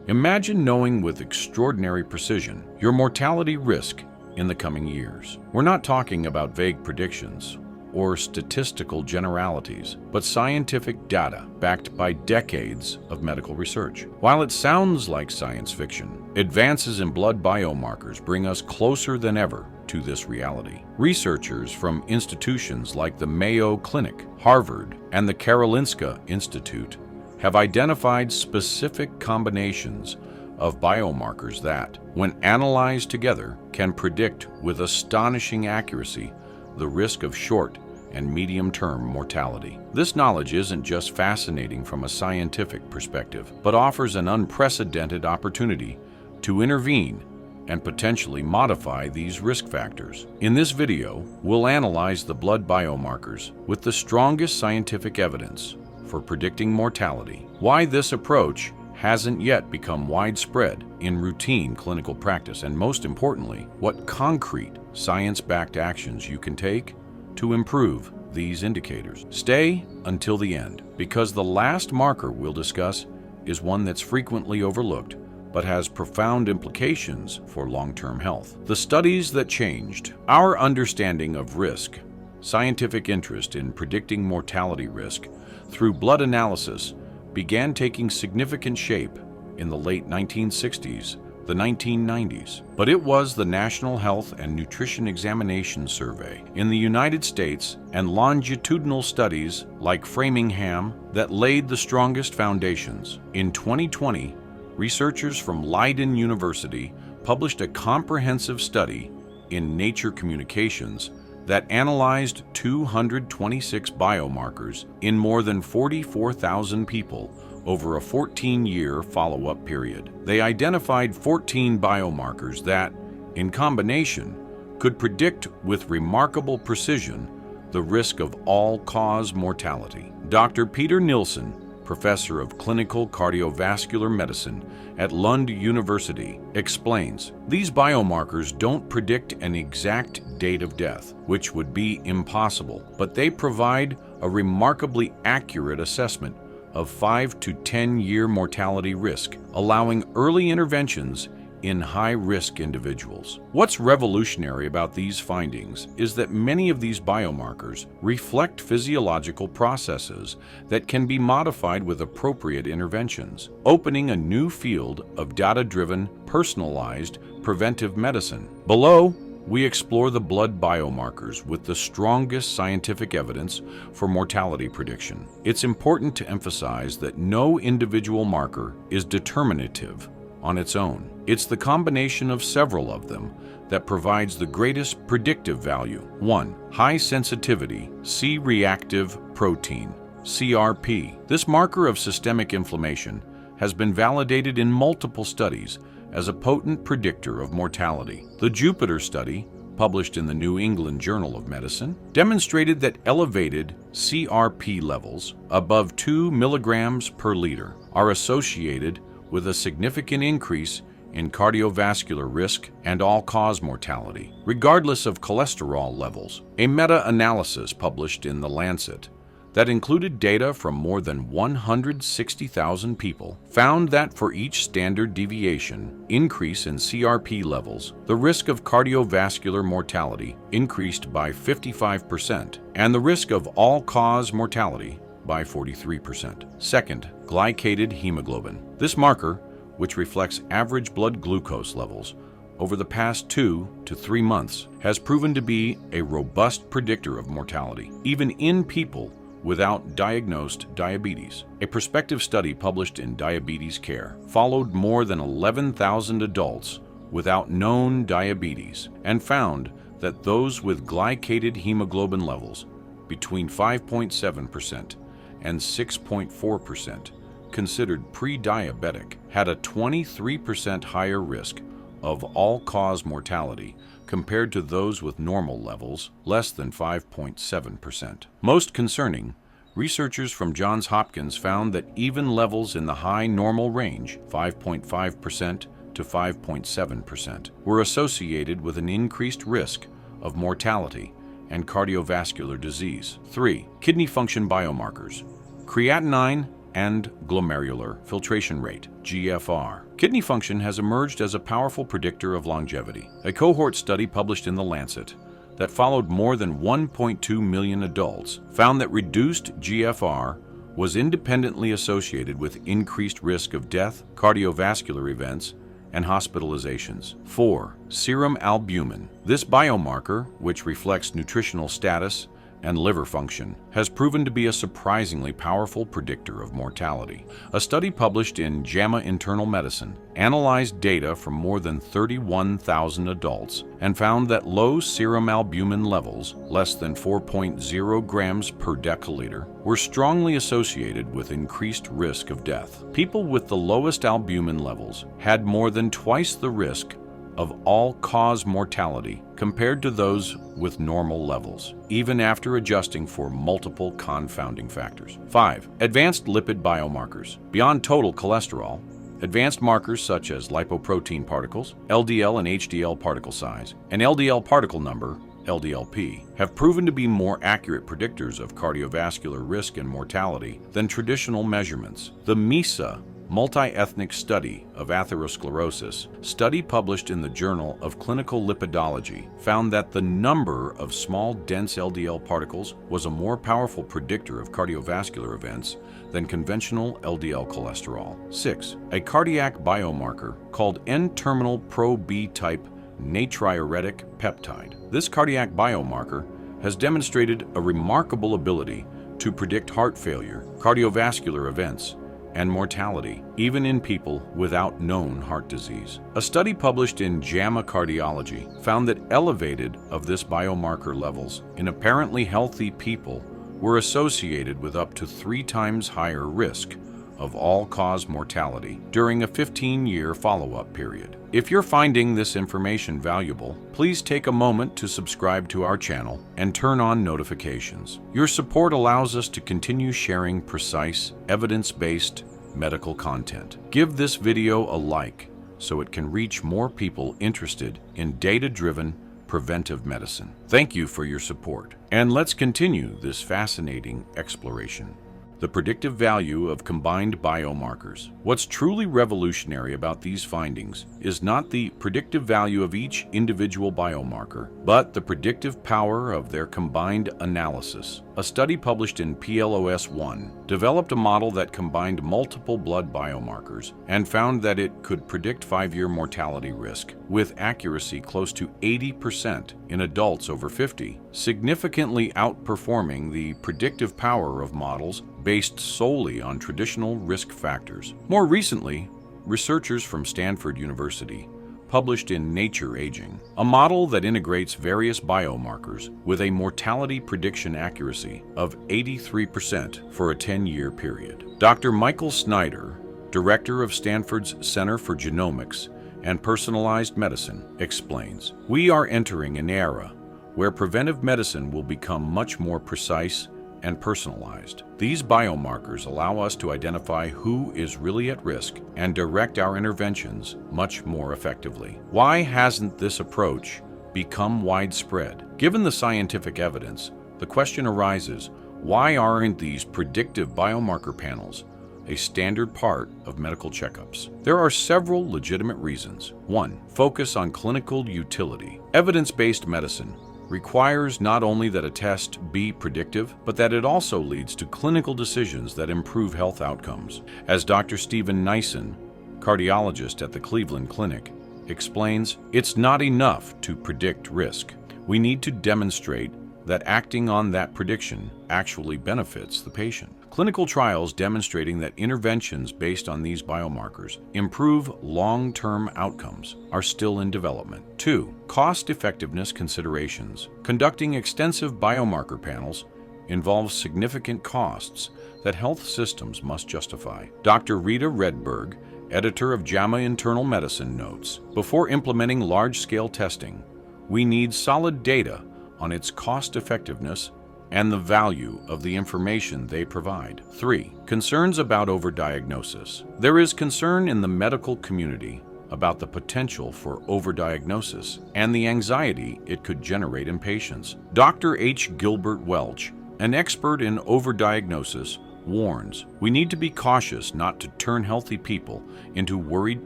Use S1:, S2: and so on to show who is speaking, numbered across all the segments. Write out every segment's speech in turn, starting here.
S1: Imagine knowing with extraordinary precision your mortality risk in the coming years. We're not talking about vague predictions or statistical generalities, but scientific data backed by decades of medical research. While it sounds like science fiction, advances in blood biomarkers bring us closer than ever to this reality. Researchers from institutions like the Mayo Clinic, Harvard, and the Karolinska Institute have identified specific combinations of biomarkers that, when analyzed together, can predict with astonishing accuracy the risk of short and medium-term mortality. This knowledge isn't just fascinating from a scientific perspective, but offers an unprecedented opportunity to intervene and potentially modify these risk factors. In this video, we'll analyze the blood biomarkers with the strongest scientific evidence for predicting mortality, why this approach hasn't yet become widespread in routine clinical practice, and most importantly, what concrete science-backed actions you can take to improve these indicators. Stay until the end, because the last marker we'll discuss is one that's frequently overlooked but has profound implications for long-term health. The studies that changed our understanding of risk. Scientific interest in predicting mortality risk through blood analysis began taking significant shape in the late 1960s, the 1990s. But it was the National Health and Nutrition Examination Survey in the United States and longitudinal studies like Framingham that laid the strongest foundations. In 2020, researchers from Leiden University published a comprehensive study in Nature Communications that analyzed 226 biomarkers in more than 44,000 people over a 14-year follow-up period. They identified 14 biomarkers that, in combination, could predict with remarkable precision the risk of all-cause mortality. Dr. Peter Nilsson, professor of clinical cardiovascular medicine at Lund University, explains, these biomarkers don't predict an exact date of death, which would be impossible, but they provide a remarkably accurate assessment of 5 to 10-year mortality risk, allowing early interventions in high-risk individuals. What's revolutionary about these findings is that many of these biomarkers reflect physiological processes that can be modified with appropriate interventions, opening a new field of data-driven, personalized preventive medicine. Below, we explore the blood biomarkers with the strongest scientific evidence for mortality prediction. It's important to emphasize that no individual marker is determinative on its own. It's the combination of several of them that provides the greatest predictive value. 1. High sensitivity C-reactive protein, CRP. This marker of systemic inflammation has been validated in multiple studies as a potent predictor of mortality. The Jupiter study, published in the New England Journal of Medicine, demonstrated that elevated CRP levels above 2 milligrams per liter are associated with a significant increase in cardiovascular risk and all-cause mortality, regardless of cholesterol levels. A meta-analysis published in The Lancet that included data from more than 160,000 people found that for each standard deviation increase in CRP levels, the risk of cardiovascular mortality increased by 55% and the risk of all-cause mortality by 43%. Second, glycated hemoglobin. This marker, which reflects average blood glucose levels over the past 2 to 3 months, has proven to be a robust predictor of mortality, even in people without diagnosed diabetes. A prospective study published in Diabetes Care followed more than 11,000 adults without known diabetes and found that those with glycated hemoglobin levels between 5.7% and 6.4%, considered pre-diabetic, had a 23% higher risk of all-cause mortality compared to those with normal levels less than 5.7%. Most concerning, researchers from Johns Hopkins found that even levels in the high normal range, 5.5% to 5.7%, were associated with an increased risk of mortality and cardiovascular disease. 3. Kidney function biomarkers. Creatinine and glomerular filtration rate, GFR. Kidney function has emerged as a powerful predictor of longevity. A cohort study published in The Lancet that followed more than 1.2 million adults found that reduced GFR was independently associated with increased risk of death, cardiovascular events, and hospitalizations. 4. Serum albumin. This biomarker, which reflects nutritional status and liver function, has proven to be a surprisingly powerful predictor of mortality. A study published in JAMA Internal Medicine analyzed data from more than 31,000 adults and found that low serum albumin levels, less than 4.0 grams per deciliter, were strongly associated with increased risk of death. People with the lowest albumin levels had more than twice the risk of all-cause mortality compared to those with normal levels, even after adjusting for multiple confounding factors. 5. Advanced lipid biomarkers. Beyond total cholesterol, advanced markers such as lipoprotein particles, LDL and HDL particle size, and LDL particle number, LDLP, have proven to be more accurate predictors of cardiovascular risk and mortality than traditional measurements. The MESA Multi-Ethnic Study of Atherosclerosis study published in the Journal of Clinical Lipidology found that the number of small, dense LDL particles was a more powerful predictor of cardiovascular events than conventional LDL cholesterol. 6. A cardiac biomarker called N-terminal pro-B-type natriuretic peptide. This cardiac biomarker has demonstrated a remarkable ability to predict heart failure, cardiovascular events, and mortality, even in people without known heart disease. A study published in JAMA Cardiology found that elevated of this biomarker levels in apparently healthy people were associated with up to 3 times higher risk of all-cause mortality during a 15-year follow-up period. If you're finding this information valuable, please take a moment to subscribe to our channel and turn on notifications. Your support allows us to continue sharing precise, evidence-based medical content. Give this video a like so it can reach more people interested in data-driven preventive medicine. Thank you for your support. And let's continue this fascinating exploration. The predictive value of combined biomarkers. What's truly revolutionary about these findings is not the predictive value of each individual biomarker, but the predictive power of their combined analysis. A study published in PLOS One developed a model that combined multiple blood biomarkers and found that it could predict 5-year mortality risk with accuracy close to 80% in adults over 50, significantly outperforming the predictive power of models based solely on traditional risk factors. More recently, researchers from Stanford University published in Nature Aging a model that integrates various biomarkers with a mortality prediction accuracy of 83% for a 10-year period. Dr. Michael Snyder, director of Stanford's Center for Genomics and Personalized Medicine, explains, "We are entering an era where preventive medicine will become much more precise and personalized. These biomarkers allow us to identify who is really at risk and direct our interventions much more effectively." Why hasn't this approach become widespread? Given the scientific evidence, the question arises, why aren't these predictive biomarker panels a standard part of medical checkups? There are several legitimate reasons. 1. Focus on clinical utility. Evidence-based medicine requires not only that a test be predictive, but that it also leads to clinical decisions that improve health outcomes. As Dr. Stephen Nyson, cardiologist at the Cleveland Clinic, explains, it's not enough to predict risk. We need to demonstrate that acting on that prediction actually benefits the patient. Clinical trials demonstrating that interventions based on these biomarkers improve long-term outcomes are still in development. 2. Cost-effectiveness considerations. Conducting extensive biomarker panels involves significant costs that health systems must justify. Dr. Rita Redberg, editor of JAMA Internal Medicine, notes, before implementing large-scale testing, we need solid data on its cost-effectiveness and the value of the information they provide. 3. Concerns about overdiagnosis. There is concern in the medical community about the potential for overdiagnosis and the anxiety it could generate in patients. Dr. H. Gilbert Welch, an expert in overdiagnosis, warns we need to be cautious not to turn healthy people into worried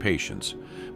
S1: patients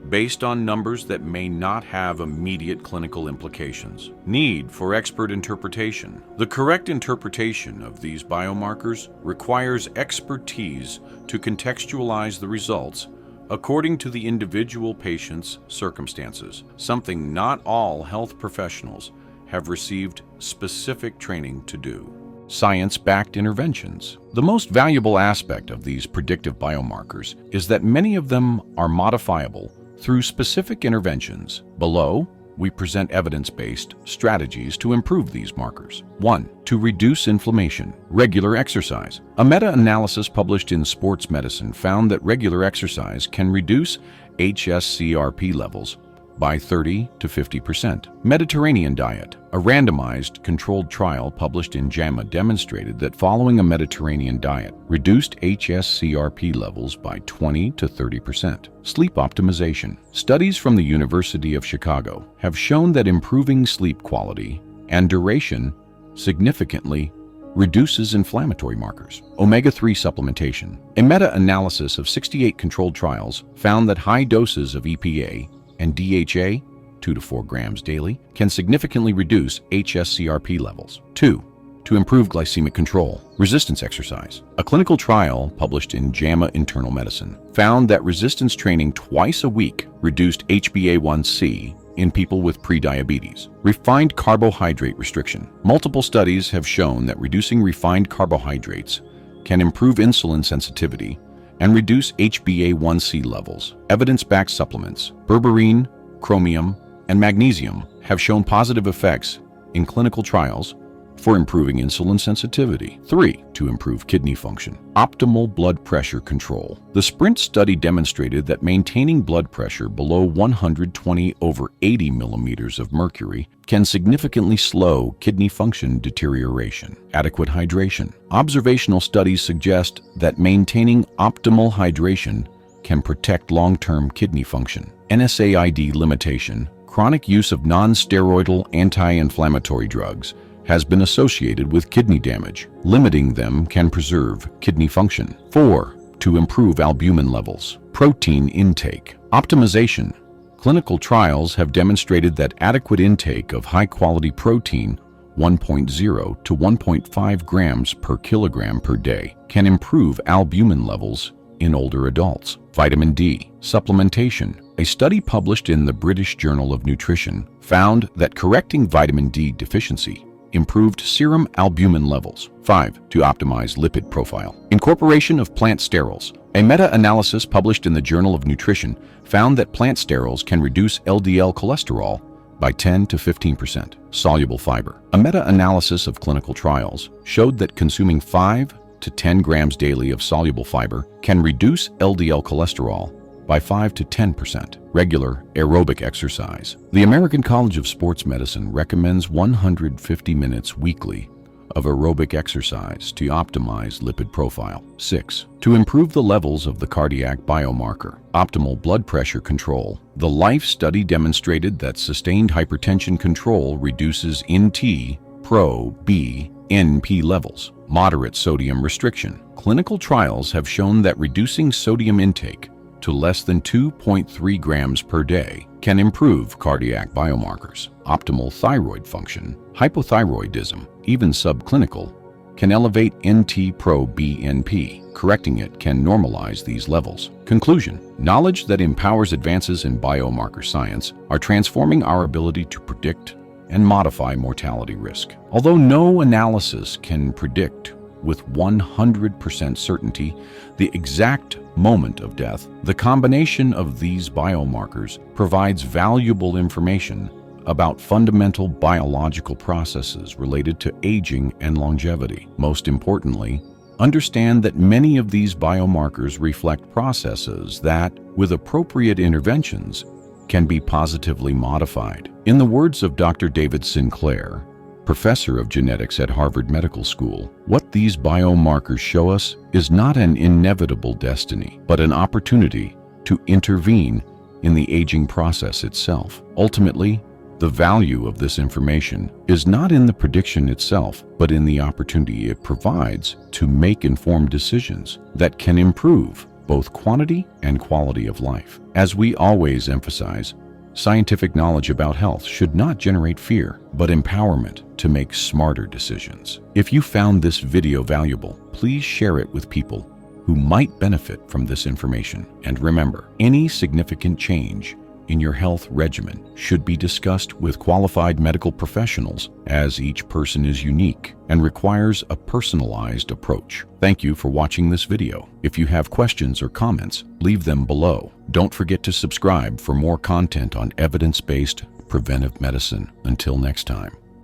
S1: based on numbers that may not have immediate clinical implications. Need for expert interpretation. The correct interpretation of these biomarkers requires expertise to contextualize the results according to the individual patient's circumstances, something not all health professionals have received specific training to do. Science-backed interventions. The most valuable aspect of these predictive biomarkers is that many of them are modifiable through specific interventions. Below, we present evidence-based strategies to improve these markers. 1. To reduce inflammation. Regular exercise. A meta-analysis published in Sports Medicine found that regular exercise can reduce hsCRP levels by 30 to 50%. Mediterranean diet. A randomized controlled trial published in JAMA demonstrated that following a Mediterranean diet reduced hsCRP levels by 20 to 30%. Sleep optimization. Studies from the University of Chicago have shown that improving sleep quality and duration significantly reduces inflammatory markers. Omega-3 supplementation. A meta-analysis of 68 controlled trials found that high doses of EPA and DHA, 2 to 4 grams daily, can significantly reduce hsCRP levels. 2. To improve glycemic control. Resistance exercise. A clinical trial published in JAMA Internal Medicine found that resistance training twice a week reduced HbA1c in people with prediabetes. Refined carbohydrate restriction. Multiple studies have shown that reducing refined carbohydrates can improve insulin sensitivity and reduce HbA1c levels. Evidence-backed supplements. Berberine, chromium, and magnesium have shown positive effects in clinical trials for improving insulin sensitivity. 3. To improve kidney function. Optimal blood pressure control. The SPRINT study demonstrated that maintaining blood pressure below 120/80 millimeters of mercury can significantly slow kidney function deterioration. Adequate hydration. Observational studies suggest that maintaining optimal hydration can protect long-term kidney function. NSAID limitation. Chronic use of non-steroidal anti-inflammatory drugs has been associated with kidney damage. Limiting them can preserve kidney function. 4. To improve albumin levels. Protein intake. Optimization. Clinical trials have demonstrated that adequate intake of high-quality protein, 1.0 to 1.5 grams per kilogram per day, can improve albumin levels in older adults. Vitamin D. Supplementation. A study published in the British Journal of Nutrition found that correcting vitamin D deficiency improved serum albumin levels. 5. To optimize lipid profile. Incorporation of plant sterols. A meta-analysis published in the Journal of Nutrition found that plant sterols can reduce LDL cholesterol by 10 to 15%. Soluble fiber. A meta-analysis of clinical trials showed that consuming 5 to 10 grams daily of soluble fiber can reduce LDL cholesterol by 5 to 10%. Regular aerobic exercise. The American College of Sports Medicine recommends 150 minutes weekly of aerobic exercise to optimize lipid profile. 6. To improve the levels of the cardiac biomarker. Optimal blood pressure control. The LIFE study demonstrated that sustained hypertension control reduces NT-proBNP levels. Moderate sodium restriction. Clinical trials have shown that reducing sodium intake to less than 2.3 grams per day can improve cardiac biomarkers. Optimal thyroid function. Hypothyroidism, even subclinical, can elevate NT-proBNP. Correcting it can normalize these levels. Conclusion. Knowledge that empowers advances in biomarker science are transforming our ability to predict and modify mortality risk. Although no analysis can predict with 100% certainty the exact moment of death, the combination of these biomarkers provides valuable information about fundamental biological processes related to aging and longevity. Most importantly, understand that many of these biomarkers reflect processes that, with appropriate interventions, can be positively modified. In the words of Dr. David Sinclair, professor of genetics at Harvard Medical School, what these biomarkers show us is not an inevitable destiny, but an opportunity to intervene in the aging process itself. Ultimately, The value of this information is not in the prediction itself, but in the opportunity it provides to make informed decisions that can improve both quantity and quality of life. As we always emphasize, scientific knowledge about health should not generate fear, but empowerment to make smarter decisions. If you found this video valuable, please share it with people who might benefit from this information. And remember, any significant change in your health regimen should be discussed with qualified medical professionals, as each person is unique and requires a personalized approach. Thank you for watching this video. If you have questions or comments, leave them below. Don't forget to subscribe for more content on evidence-based preventive medicine. Until next time.